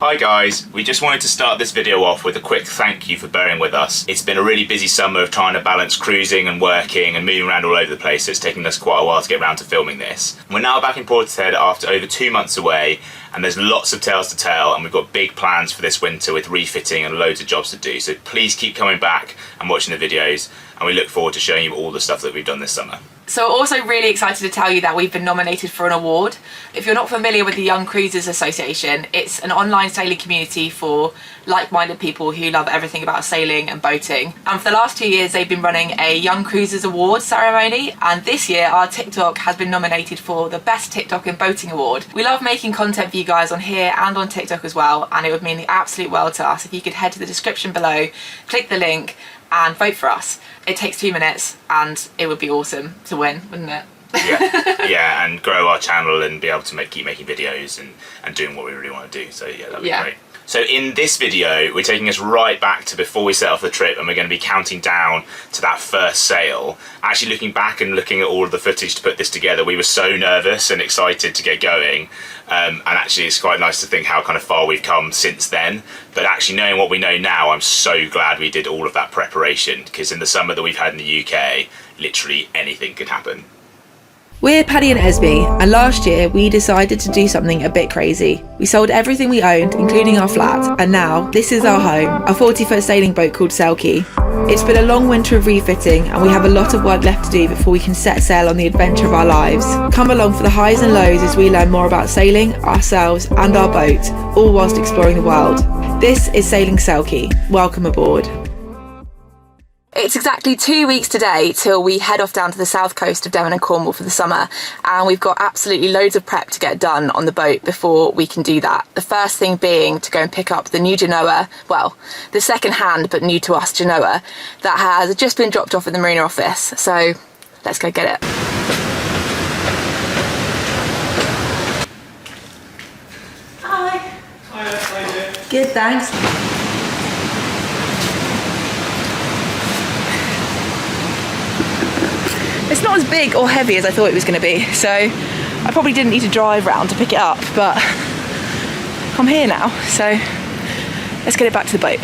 Hi guys, we just wanted to start this video off with a quick thank you for bearing with us. It's been a really busy summer of trying to balance cruising and working and moving around all over the place, so it's taken us quite a while to get around to filming this. We're now back in Portishead after over 2 months away, and there's lots of tales to tell, and we've got big plans for this winter with refitting and loads of jobs to do, so please keep coming back and watching the videos, and we look forward to showing you all the stuff that we've done this summer. So we're also really excited to tell you that we've been nominated for an award. If you're not familiar with the Young Cruisers Association, it's an online sailing community for like-minded people who love everything about sailing and boating. And for the last 2 years, they've been running a Young Cruisers Award ceremony. And this year, our TikTok has been nominated for the Best TikTok in Boating Award. We love making content for you guys on here and on TikTok as well. And it would mean the absolute world to us if you could head to the description below, click the link, and vote for us. It takes 2 minutes and it would be awesome to win, wouldn't it? yeah, and grow our channel and be able to keep making videos and doing what we really want to do. So yeah, that'd be great. So in this video, we're taking us right back to before we set off the trip, and we're going to be counting down to that first sail. Actually looking back and looking at all of the footage to put this together, we were so nervous and excited to get going. And actually it's quite nice to think how kind of far we've come since then. But actually knowing what we know now, I'm so glad we did all of that preparation, because in the summer that we've had in the UK, literally anything could happen. We're Paddy and Esme, and last year we decided to do something a bit crazy. We sold everything we owned, including our flat, and now this is our home, a 40-foot sailing boat called Selkie. It's been a long winter of refitting, and we have a lot of work left to do before we can set sail on the adventure of our lives. Come along for the highs and lows as we learn more about sailing, ourselves, and our boat, all whilst exploring the world. This is Sailing Selkie. Welcome aboard. It's exactly 2 weeks today till we head off down to the south coast of Devon and Cornwall for the summer, and we've got absolutely loads of prep to get done on the boat before we can do that. The first thing being to go and pick up the new genoa, well, the second hand but new to us genoa, that has just been dropped off at the marina office. So let's go get it. Hi. Hi, how are you doing? Good, thanks. It's not as big or heavy as I thought it was going to be, so I probably didn't need to drive round to pick it up, but I'm here now, so let's get it back to the boat.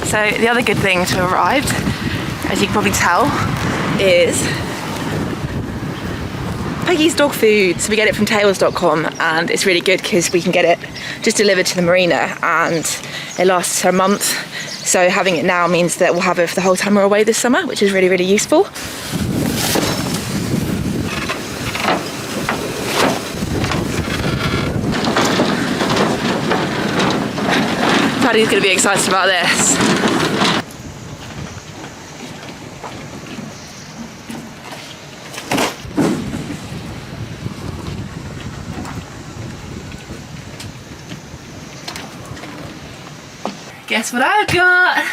So the other good thing to have arrived, as you can probably tell, is Peggy's dog food. So we get it from tails.com, and it's really good because we can get it just delivered to the marina, and it lasts a month. So having it now means that we'll have it for the whole time we're away this summer, which is really, really useful. Paddy's going to be excited about this. Guess what I've got?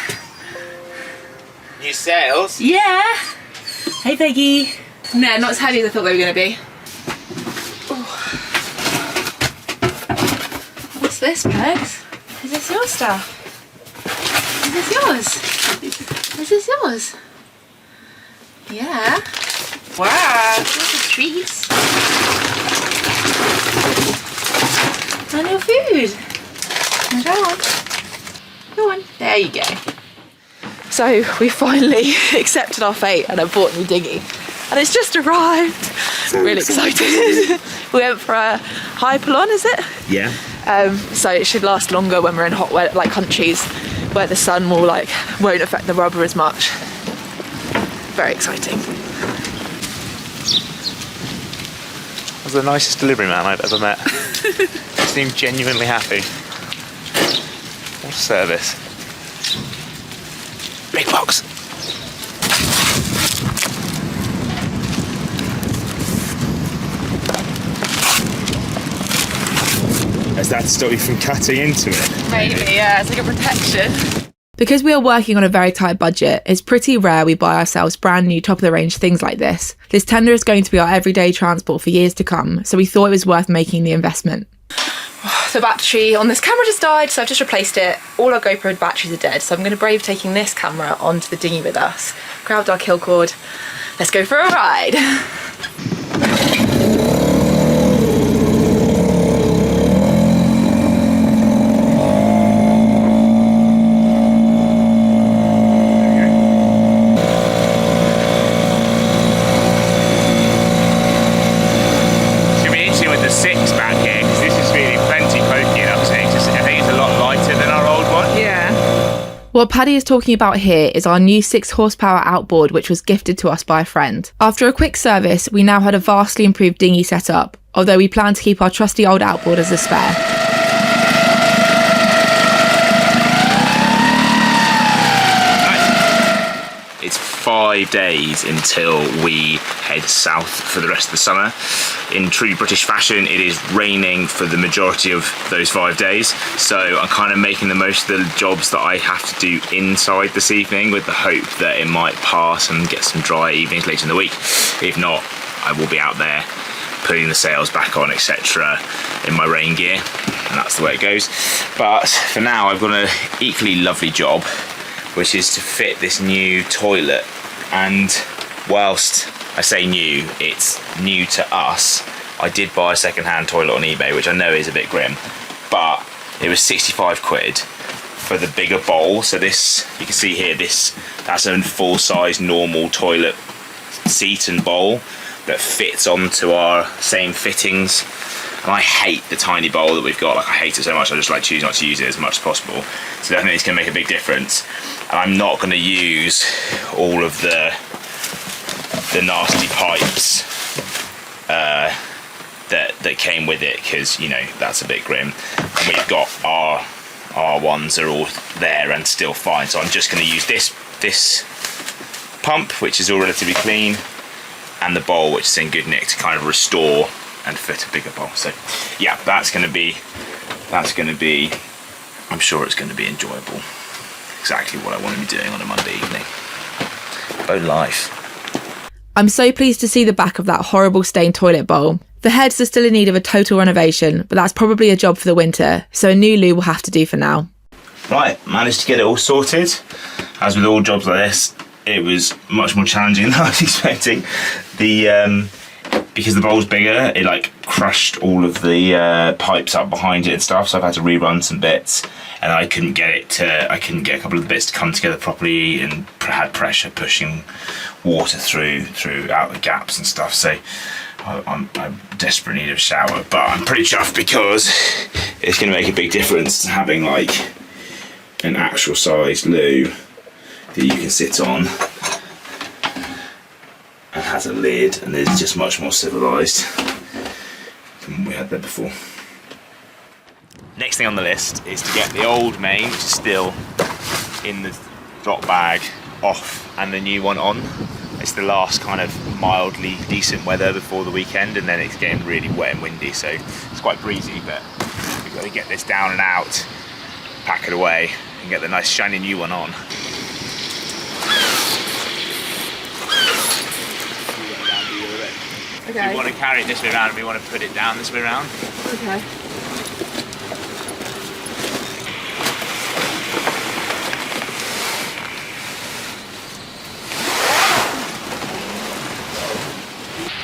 New sails? Yeah! Hey Peggy! No, not as heavy as I thought they were going to be. Ooh. What's this, Pegs? Is this your stuff? Is this yours? Is this yours? Yeah. Wow, lots of treats. And your food. Go on. Go on. There you go. So we finally accepted our fate and have bought a new dinghy. And it's just arrived. So really excited. We went for a Hypalon, is it? Yeah. So it should last longer when we're in hot weather, like countries where the sun will won't affect the rubber as much. Very exciting. That was the nicest delivery man I've ever met. He seemed genuinely happy. What a service. Big box. Does that stop you from cutting into it? Maybe, yeah, it's like a protection. Because we are working on a very tight budget, it's pretty rare we buy ourselves brand new top-of-the-range things like this. This tender is going to be our everyday transport for years to come, so we thought it was worth making the investment. The battery on this camera just died, so I've just replaced it. All our GoPro batteries are dead, so I'm going to brave taking this camera onto the dinghy with us. Grabbed our kill cord. Let's go for a ride. What Paddy is talking about here is our new 6 horsepower outboard, which was gifted to us by a friend. After a quick service, we now had a vastly improved dinghy setup, although we plan to keep our trusty old outboard as a spare. It's 5 days until we head south for the rest of the summer. In true British fashion, it is raining for the majority of those 5 days, so I'm kind of making the most of the jobs that I have to do inside this evening, with the hope that it might pass and get some dry evenings later in the week. If not, I will be out there putting the sails back on, etc. in my rain gear, and that's the way it goes. But for now, I've got an equally lovely job, which is to fit this new toilet. And whilst I say new, it's new to us. I did buy a second-hand toilet on eBay, which I know is a bit grim, but it was 65 quid for the bigger bowl. So this, you can see here, that's a full-size normal toilet seat and bowl that fits onto our same fittings. And I hate the tiny bowl that we've got. Like, I hate it so much, I just choose not to use it as much as possible. So definitely it's going to make a big difference. And I'm not going to use all of the nasty pipes that came with it, because, you know, that's a bit grim. And we've got our ones that are all there and still fine. So I'm just going to use this pump, which is all relatively clean, and the bowl, which is in good nick, to kind of restore and fit a bigger bowl. So yeah, that's going to be, I'm sure it's going to be enjoyable. Exactly what I want to be doing on a Monday evening. Oh, life. I'm so pleased to see the back of that horrible stained toilet bowl. The heads are still in need of a total renovation, but that's probably a job for the winter, so a new loo will have to do for now. Right, managed to get it all sorted. As with all jobs like this, it was much more challenging than I was expecting. Because the bowl's bigger, it crushed all of the pipes up behind it and stuff, so I've had to rerun some bits, and I couldn't get a couple of the bits to come together properly, and had pressure pushing water through out the gaps and stuff. So I'm desperately in need of a shower, but I'm pretty chuffed because it's going to make a big difference to having an actual sized loo that you can sit on and has a lid, and is just much more civilised than we had there before. Next thing on the list is to get the old main, which is still in the drop bag, off, and the new one on. It's the last kind of mildly decent weather before the weekend, and then it's getting really wet and windy, so it's quite breezy, but we've got to get this down and out, pack it away, and get the nice shiny new one on. Okay. We want to carry it this way around, and we want to put it down this way around. Okay.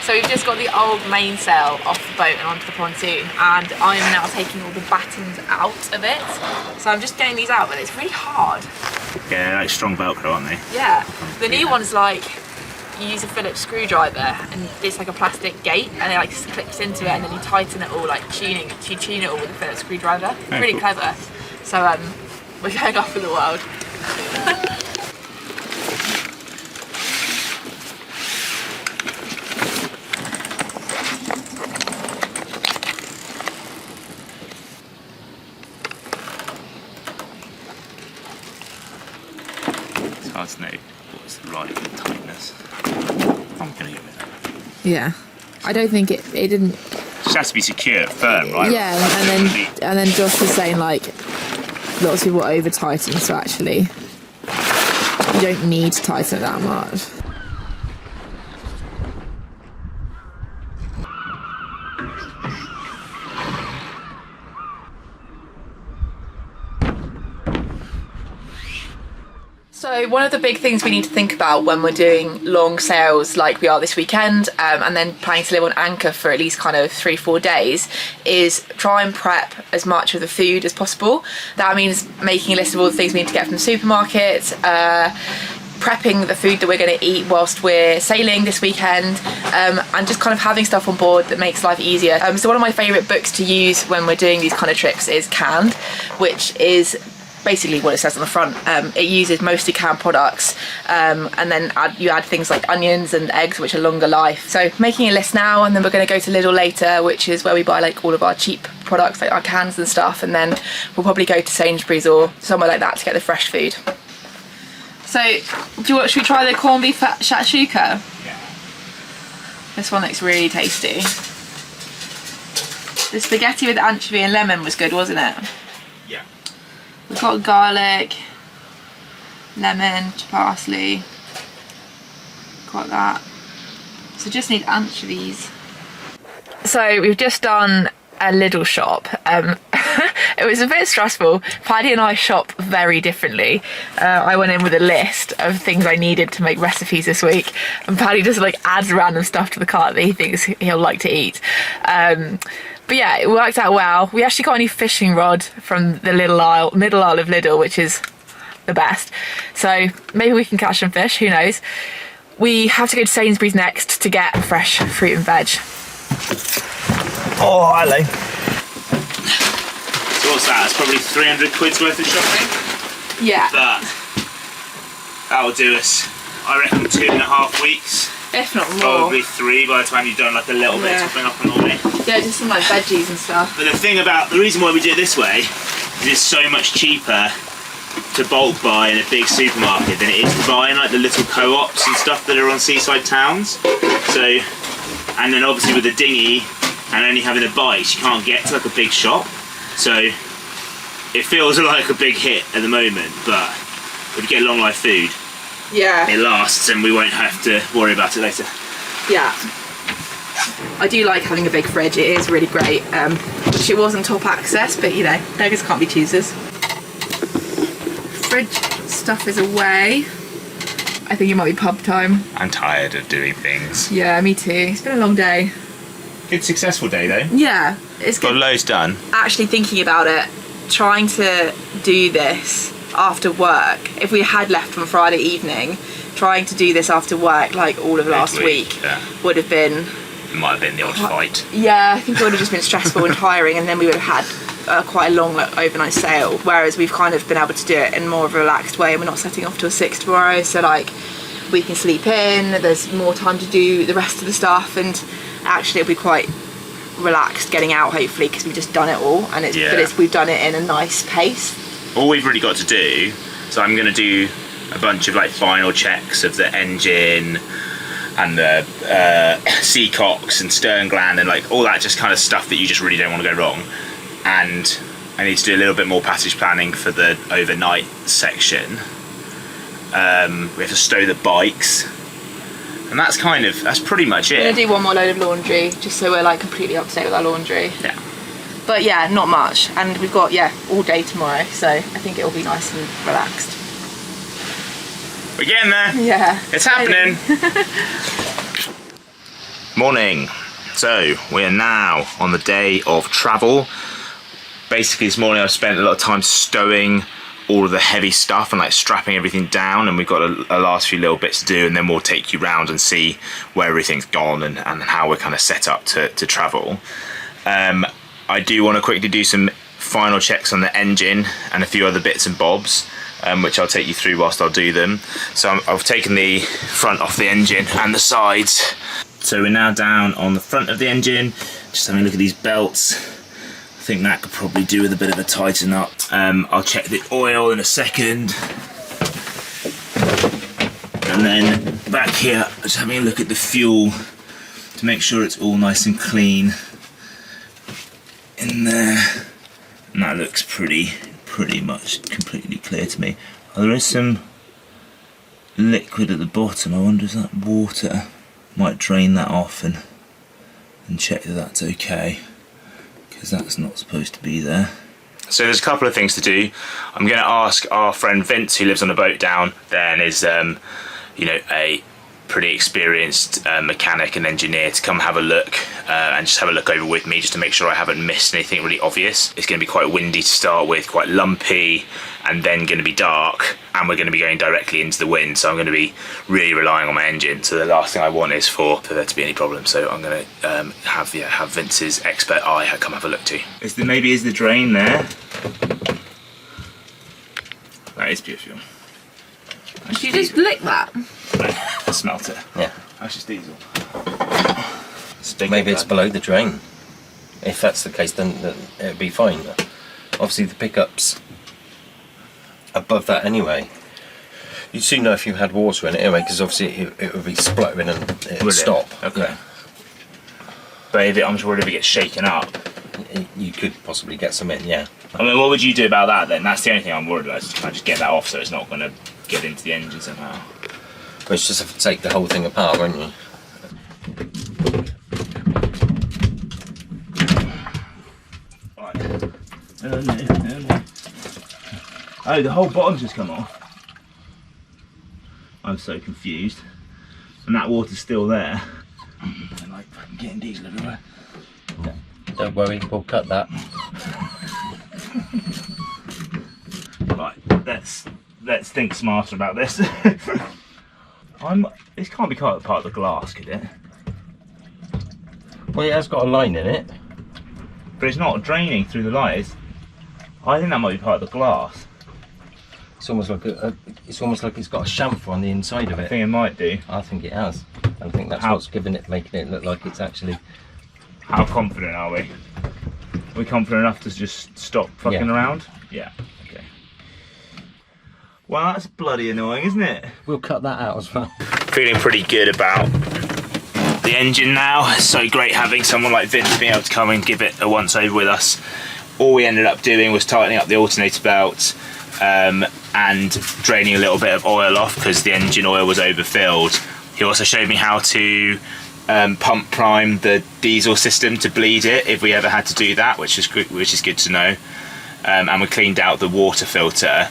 So we've just got the old mainsail off the boat and onto the pontoon, and I'm now taking all the battens out of it. So I'm just getting these out, but it's really hard. Yeah, like strong Velcro, aren't they? Yeah. The new one's you use a Phillips screwdriver, and it's like a plastic gate, and it clips into it, and then you tighten it all, you tune it all with a Phillips screwdriver. It's really clever. So we're going off in the world. It's hard to know what's the right tightness. I'm going to go with that. Yeah. I don't think it didn't... It just has to be secure, firm, right? Yeah, and then Josh was saying lots of people over tighten, so actually you don't need to tighten it that much. So one of the big things we need to think about when we're doing long sails like we are this weekend, and then planning to live on anchor for at least kind of 3-4 days, is try and prep as much of the food as possible. That means making a list of all the things we need to get from the supermarket, prepping the food that we're going to eat whilst we're sailing this weekend, and just kind of having stuff on board that makes life easier. So one of my favourite books to use when we're doing these kind of trips is Canned, which is basically what it says on the front. It uses mostly canned products, and then you add things like onions and eggs, which are longer life. So making a list now, and then we're going to go to Lidl later, which is where we buy like all of our cheap products, like our cans and stuff, and then we'll probably go to Sainsbury's or somewhere like that to get the fresh food. So should we try the corned beef shakshuka? Yeah. This one looks really tasty. The spaghetti with anchovy and lemon was good, wasn't it? Yeah. We've got garlic, lemon, parsley, got that. So just need anchovies. So we've just done a Lidl shop. It was a bit stressful. Paddy and I shop very differently. I went in with a list of things I needed to make recipes this week, and Paddy just like adds random stuff to the cart that he thinks he'll like to eat. But yeah, it worked out well. We actually got a new fishing rod from the middle aisle of Lidl, which is the best. So maybe we can catch some fish, who knows. We have to go to Sainsbury's next to get fresh fruit and veg. Oh, hello. So what's that? It's probably 300 quid's worth of shopping. Yeah. But that'll do us, I reckon, 2.5 weeks. If not more. Probably 3 by the time you've done like a little bit topping up on the way. Yeah, just some like veggies and stuff. But the reason why we do it this way is it's so much cheaper to bulk buy in a big supermarket than it is to buy in like the little co-ops and stuff that are on seaside towns. So, and then obviously with the dinghy and only having the bikes, you can't get to like a big shop. So it feels like a big hit at the moment, but if you get long life food, yeah, it lasts and we won't have to worry about it later. Yeah. I do like having a big fridge, it is really great. Wish it wasn't top access, but you know, beggars can't be choosers. Fridge stuff is away. I think it might be pub time. I'm tired of doing things. Yeah, me too. It's been a long day. Good successful day though. Yeah, it's good. Got loads done. Actually thinking about it, trying to do this after work, if we had left on Friday evening, trying to do this after work like all of last week would have been... It might have been the odd fight. Yeah, I think it would have just been stressful and tiring, and then we would have had quite a long like, overnight sail, whereas we've kind of been able to do it in more of a relaxed way, and we're not setting off till 6 tomorrow, so like we can sleep in, there's more time to do the rest of the stuff, and actually it'll be quite relaxed getting out hopefully because we've just done it all, and we've done it in a nice pace. All we've really got to do, so I'm going to do a bunch of like final checks of the engine and the seacocks and stern gland and like all that just kind of stuff that you just really don't want to go wrong, and I need to do a little bit more passage planning for the overnight section. We have to stow the bikes, and that's pretty much it. We're going to do one more load of laundry just so we're like completely up to date with our laundry. Yeah. But yeah, not much, and we've got all day tomorrow, so I think it'll be nice and relaxed. We're getting there. Yeah. It's happening. Morning. So we are now on the day of travel. Basically this morning I've spent a lot of time stowing all of the heavy stuff and like strapping everything down, and we've got a last few little bits to do, and then we'll take you round and see where everything's gone and how we're kind of set up to travel. I do want to quickly do some final checks on the engine and a few other bits and bobs, which I'll take you through whilst I'll do them. So I've taken the front off the engine and the sides. So we're now down on the front of the engine, just having a look at these belts. I think that could probably do with a bit of a tighten up. I'll check the oil in a second. And then back here, just having a look at the fuel to make sure it's all nice and clean in there. And that looks pretty much completely clear to me. Oh, there is some liquid at the bottom. I wonder if that water might drain that off and check that that's okay, because that's not supposed to be there. So there's a couple of things to do. I'm going to ask our friend Vince, who lives on a boat down there and is you know, a pretty experienced mechanic and engineer, to come have a look and just have a look over with me, just to make sure I haven't missed anything really obvious. It's going to be quite windy to start with, quite lumpy, and then going to be dark, and we're going to be going directly into the wind, so I'm going to be really relying on my engine. So the last thing I want is for there to be any problems, so I'm going to have Vince's expert eye come have a look too. Maybe is the drain there? is beautiful. Did you just lick that? I smelt it. Yeah. That's just diesel. Maybe it's below the drain. If that's the case, then it'd be fine. Obviously, the pickup's above that anyway. You'd soon know if you had water in it anyway, because obviously it would be spluttering and it would stop. Okay. Yeah. But if I'm sure if it gets shaken up, you could possibly get some in, yeah. I mean, what would you do about that then? That's the only thing I'm worried about. Is can I just get that off so it's not going to get into the engine somehow? But you just have to take the whole thing apart, won't you? Right. Oh, the whole bottom's just come off. I'm so confused. And that water's still there. I'm like fucking getting diesel everywhere. No, don't worry, we'll cut that. Right, let's think smarter about this. This can't be part of the glass, could it? Well, it has got a line in it. But it's not draining through the light. I think that might be part of the glass. It's almost like it's got a chamfer on the inside of I it. think it might do. I think it has. I think that's what's making it look like it's actually. How confident are we? Are we confident enough to just stop fucking around? Yeah. Okay. Well, that's bloody annoying, isn't it? We'll cut that out as well. Feeling pretty good about the engine now. It's so great having someone like Vince being able to come and give it a once over with us. All we ended up doing was tightening up the alternator belt and draining a little bit of oil off because the engine oil was overfilled. He also showed me how to pump prime the diesel system to bleed it if we ever had to do that, which is good to know. And we cleaned out the water filter.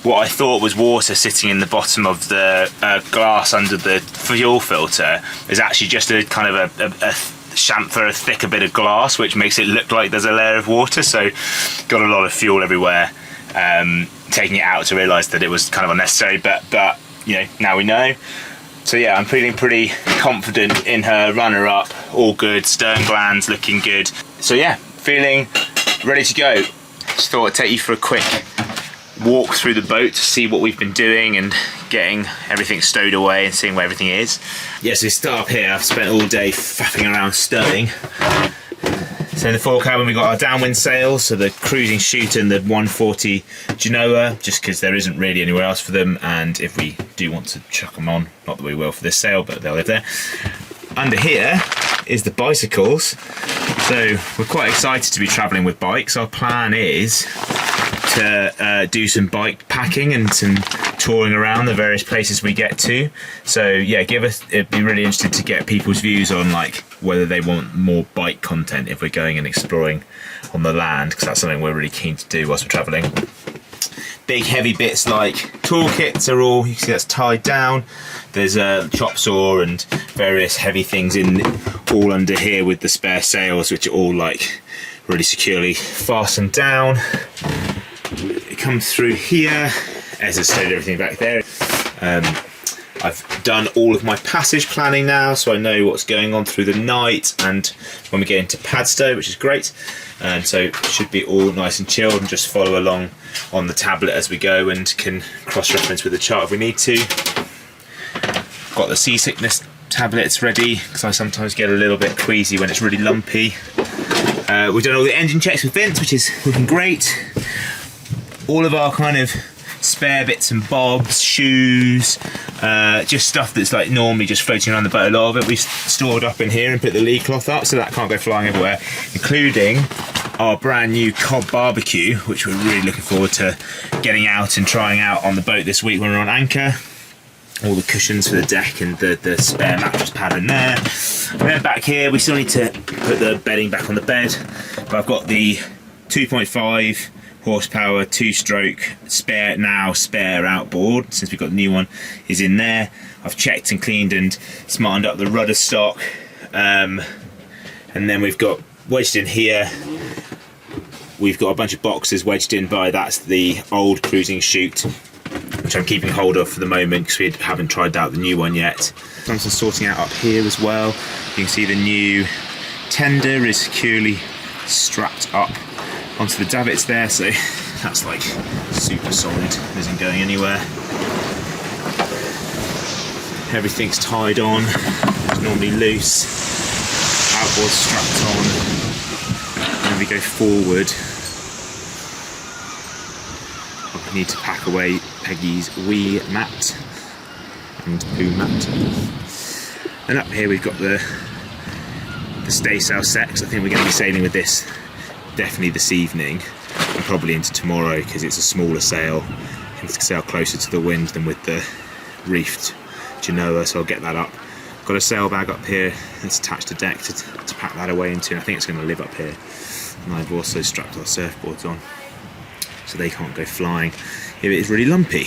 What I thought was water sitting in the bottom of the glass under the fuel filter is actually just a kind of a chamfer, a thicker bit of glass, which makes it look like there's a layer of water. So got a lot of fuel everywhere. Taking it out to realise that it was kind of unnecessary, but you know, now we know. So yeah, I'm feeling pretty confident in her runner-up. All good, stern glands looking good. So yeah, feeling ready to go. Just thought I'd take you for a quick walk through the boat to see what we've been doing and getting everything stowed away and seeing where everything is. Yeah, so we start up here. I've spent all day faffing around stowing. So in the fore cabin we've got our downwind sails, so the cruising chute and the 140 Genoa, just because there isn't really anywhere else for them, and if we do want to chuck them on, not that we will for this sail, but they'll live there. Under here is the bicycles, so we're quite excited to be travelling with bikes. Our plan is to do some bike packing and some touring around the various places we get to. So yeah, it'd be really interesting to get people's views on like whether they want more bike content if we're going and exploring on the land, because that's something we're really keen to do whilst we're travelling. Big heavy bits like toolkits are all, you can see that's tied down. There's a chop saw and various heavy things all under here with the spare sails, which are all like really securely fastened down. It comes through here. As I stowed everything back there. I've done all of my passage planning now, so I know what's going on through the night and when we get into Padstow, which is great. So it should be all nice and chilled and just follow along on the tablet as we go and can cross-reference with the chart if we need to. Got the seasickness tablets ready because I sometimes get a little bit queasy when it's really lumpy. We've done all the engine checks with Vince, which is looking great. All of our kind of spare bits and bobs, shoes, just stuff that's like normally just floating around the boat. A lot of it we've stored up in here and put the lee cloth up so that can't go flying everywhere, including our brand new Cobb barbecue, which we're really looking forward to getting out and trying out on the boat this week when we're on anchor. All the cushions for the deck and the spare mattress pad in there. And then back here we still need to put the bedding back on the bed, but I've got the 2.5 horsepower 2-stroke spare outboard, since we've got the new one, is in there. I've checked and cleaned and smartened up the rudder stock, and then we've got wedged in here, we've got a bunch of boxes wedged in by, that's the old cruising chute, which I'm keeping hold of for the moment because we haven't tried out the new one yet. Done some sorting out up here as well. You can see the new tender is securely strapped up onto the davits there, so that's like super solid, isn't going anywhere. Everything's tied on, it's normally loose, outboard strapped on, and then we go forward. I need to pack away Peggy's wee mat and poo mat. And up here we've got the staysail set, because I think we're going to be sailing with this definitely this evening and probably into tomorrow, because it's a smaller sail. You can sail closer to the wind than with the reefed genoa, so I'll get that up. Got a sail bag up here that's attached to deck to pack that away into, and I think it's going to live up here. And I've also strapped our surfboards on so they can't go flying if it is really lumpy.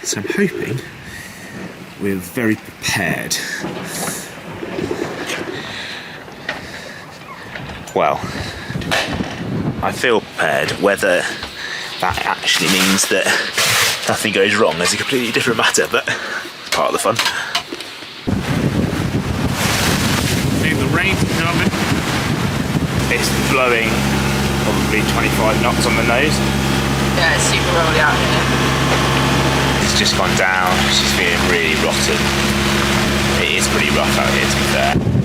So I'm hoping we're very prepared. Well, I feel prepared. Whether that actually means that nothing goes wrong is a completely different matter, but it's part of the fun. Maybe the rain coming. It's blowing probably 25 knots on the nose. Yeah, it's super rolly out here. It's just gone down, she's feeling really rotten. It is pretty rough out here, to be fair.